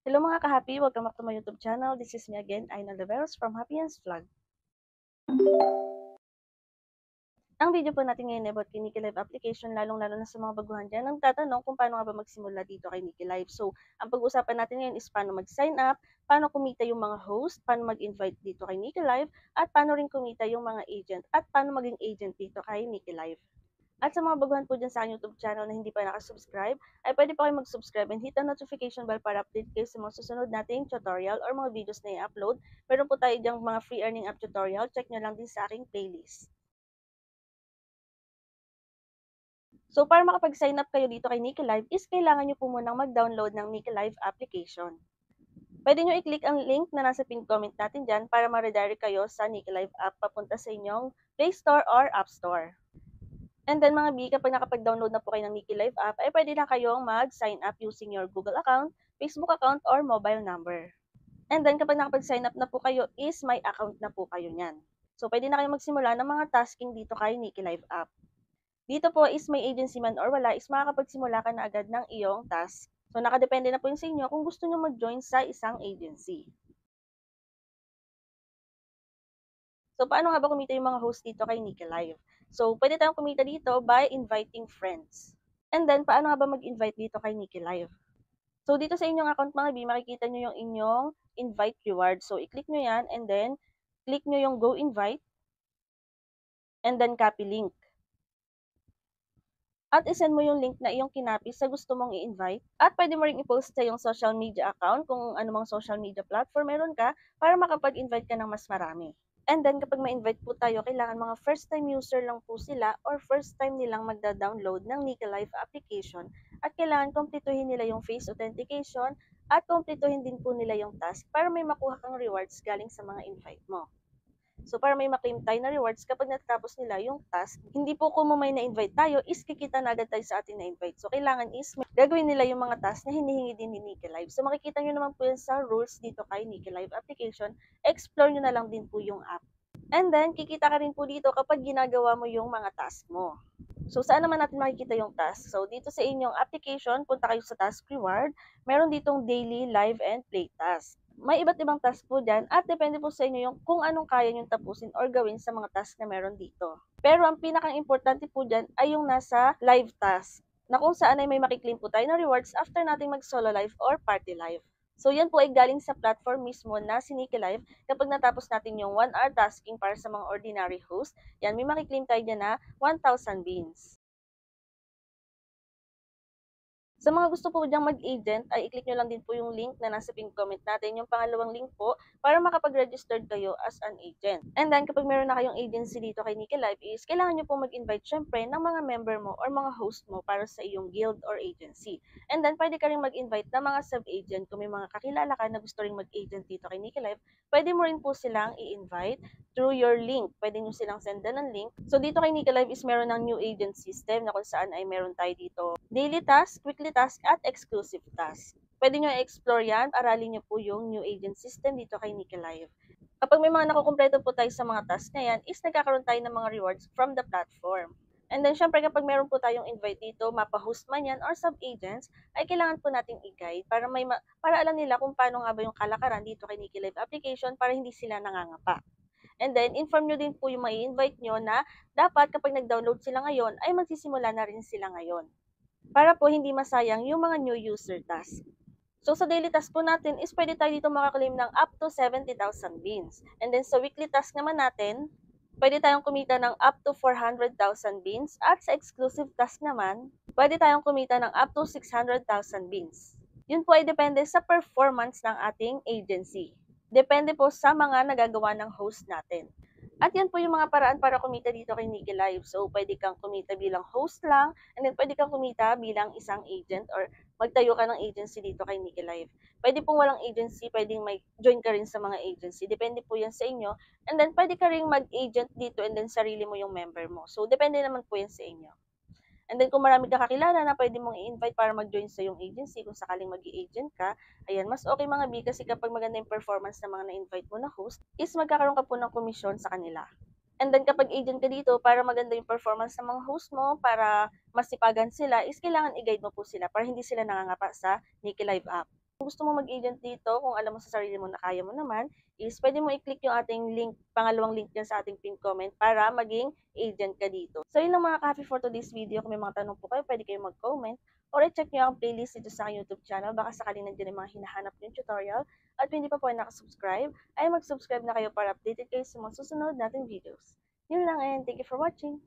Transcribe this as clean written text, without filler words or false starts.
Hello mga ka-happy! Welcome back to my YouTube channel. This is me again, Aina Leveros from Happyens Vlog. Ang video po natin ngayon ay about kay Nikki Live application, lalong-lalo na sa mga baguhan dyan ang tatanong kung paano nga ba magsimula dito kay Nikki Live. So, ang pag-uusapan natin ngayon is paano mag-sign up, paano kumita yung mga host, paano mag-invite dito kay Nikki Live, at paano rin kumita yung mga agent, at paano maging agent dito kay Nikki Live. At sa mga baguhan po dyan sa aking YouTube channel na hindi pa nakasubscribe, ay pwede po kayo mag-subscribe and hit the notification bell para update kayo sa mga susunod nating tutorial or mga videos na i-upload. Meron po tayo dyang mga free earning app tutorial, check nyo lang din sa aking playlist. So, para makapag-sign up kayo dito kay Nikki Live is kailangan nyo po munang mag-download ng Nikki Live application. Pwede nyo i-click ang link na nasa pinned comment natin dyan para ma-redirect kayo sa Nikki Live app papunta sa inyong Play Store or App Store. And then mga B, kapag nakapag-download na po kayo ng Nikki Live app, ay pwede na kayong mag-sign up using your Google account, Facebook account, or mobile number. And then kapag nakapag-sign up na po kayo is may account na po kayo niyan. So pwede na kayong magsimula ng mga tasking dito kay Nikki Live app. Dito po is may agency man or wala is makakapagsimula ka na agad ng iyong task. So nakadepende na po yun sa inyo kung gusto nyo mag-join sa isang agency. So, paano nga ba kumita yung mga host dito kay Nikki Live? So, pwede tayong kumita dito by inviting friends. And then, paano nga ba mag-invite dito kay Nikki Live? So, dito sa inyong account mga B, makikita nyo yung inyong invite reward. So, i-click nyo yan and then, click nyo yung go invite and then copy link. At isend mo yung link na iyong kinopy sa gusto mong i-invite. At pwede mo rin i-post sa iyong social media account kung anumang social media platform meron ka para makapag-invite ka ng mas marami. And then, kapag ma-invite po tayo, kailangan mga first-time user lang po sila or first-time nilang magda-download ng Nikki Live application at kailangan kumpletuhin nila yung face authentication at kumpletuhin din po nila yung task para may makuha kang rewards galing sa mga invite mo. So, para may maklaim tayo na rewards kapag natapos nila yung task, hindi po kung may na-invite tayo, is kikita na agad tayo sa ating na-invite. So, kailangan is gagawin nila yung mga task na hinihingi din ni Nikki Live. So, makikita nyo naman po yan sa rules dito kay Nikki Live application. Explore nyo na lang din po yung app. And then, kikita ka rin po dito kapag ginagawa mo yung mga task mo. So, saan naman natin makikita yung task? So, dito sa inyong application, punta kayo sa task reward. Meron ditong daily, live, and play task. May iba't ibang task po dyan at depende po sa inyo yung kung anong kaya nyo tapusin or gawin sa mga task na meron dito. Pero ang pinakang importante po dyan ay yung nasa live task na kung saan ay may makiklaim po tayo na rewards after nating mag-solo live or party live. So, yan po ay galing sa platform mismo na si Nikki Live. Kapag natapos natin yung 1 hour tasking para sa mga ordinary host, yan, may makiklaim tayo dyan na 1,000 beans. Sa mga gusto po dyang mag-agent, ay i-click nyo lang din po yung link na nasa pinned comment natin, yung pangalawang link po, para makapag-registered kayo as an agent. And then, kapag meron na kayong agency dito kay Nikki Live is, kailangan nyo po mag-invite syempre ng mga member mo or mga host mo para sa iyong guild or agency. And then, pwede ka rin mag-invite ng mga sub-agent kung may mga kakilala ka na gusto rin mag-agent dito kay Nikki Live, pwede mo rin po silang i-invite through your link. Pwede nyo silang sendan ng link. So, dito kay Nikki Live is meron ng new agent system na kung saan ay meron tayo dito daily task, weekly task, at exclusive task. Pwede nyo i-explore yan, aralin nyo po yung new agent system dito kay Nikki Live. Kapag may mga nakukumpleto po tayo sa mga task na yan, is nagkakaroon tayo ng mga rewards from the platform. And then, syempre, kapag meron po tayong invite dito, mapa-host man yan or sub-agents, ay kailangan po nating i-guide para alam nila kung paano nga ba yung kalakaran dito kay Nikki Live application para hindi sila nangangapa. And then, inform nyo din po yung may invite nyo na dapat kapag nag-download sila ngayon, ay magsisimula na rin sila ngayon para po hindi masayang yung mga new user task. So, sa daily task po natin is pwede tayo dito makaklaim ng up to 70,000 beans. And then, sa weekly task naman natin, pwede tayong kumita ng up to 400,000 beans. At sa exclusive task naman, pwede tayong kumita ng up to 600,000 beans. Yun po ay depende sa performance ng ating agency. Depende po sa mga nagagawa ng host natin. At yan po yung mga paraan para kumita dito kay Nikki Live. So, pwede kang kumita bilang host lang, and then pwede kang kumita bilang isang agent or magtayo ka ng agency dito kay Nikki Live. Pwede pong walang agency, pwedeng may join ka rin sa mga agency. Depende po yan sa inyo. And then, pwede ka rin mag-agent dito and then sarili mo yung member mo. So, depende naman po yan sa inyo. And then, kung marami ka kakilala na pwede mong i-invite para mag-join sa yung agency, kung sakaling mag-i-agent ka, ayan, mas okay mga B kasi kapag maganda yung performance ng mga na-invite mo na host, is magkakaroon ka po ng komisyon sa kanila. And then, kapag agent ka dito, para maganda yung performance ng mga host mo, para masipagan sila, is kailangan i-guide mo po sila para hindi sila nangangapa sa Nikki Live app. Kung gusto mo mag-agent dito, kung alam mo sa sarili mo na kaya mo naman, is pwede mo i-click yung ating link, pangalawang link dyan sa ating pinned comment para maging agent ka dito. So yun lang mga ka-happy for today's video. Kung may mga tanong po kayo, pwede kayo mag-comment or i-check nyo ang playlist dito sa aking YouTube channel. Baka sakaling nandiyan yung mga hinahanap yung tutorial. At kung hindi pa po kayo nakasubscribe, ay mag-subscribe na kayo para updated kayo sa mga susunod nating videos. Yun lang and thank you for watching!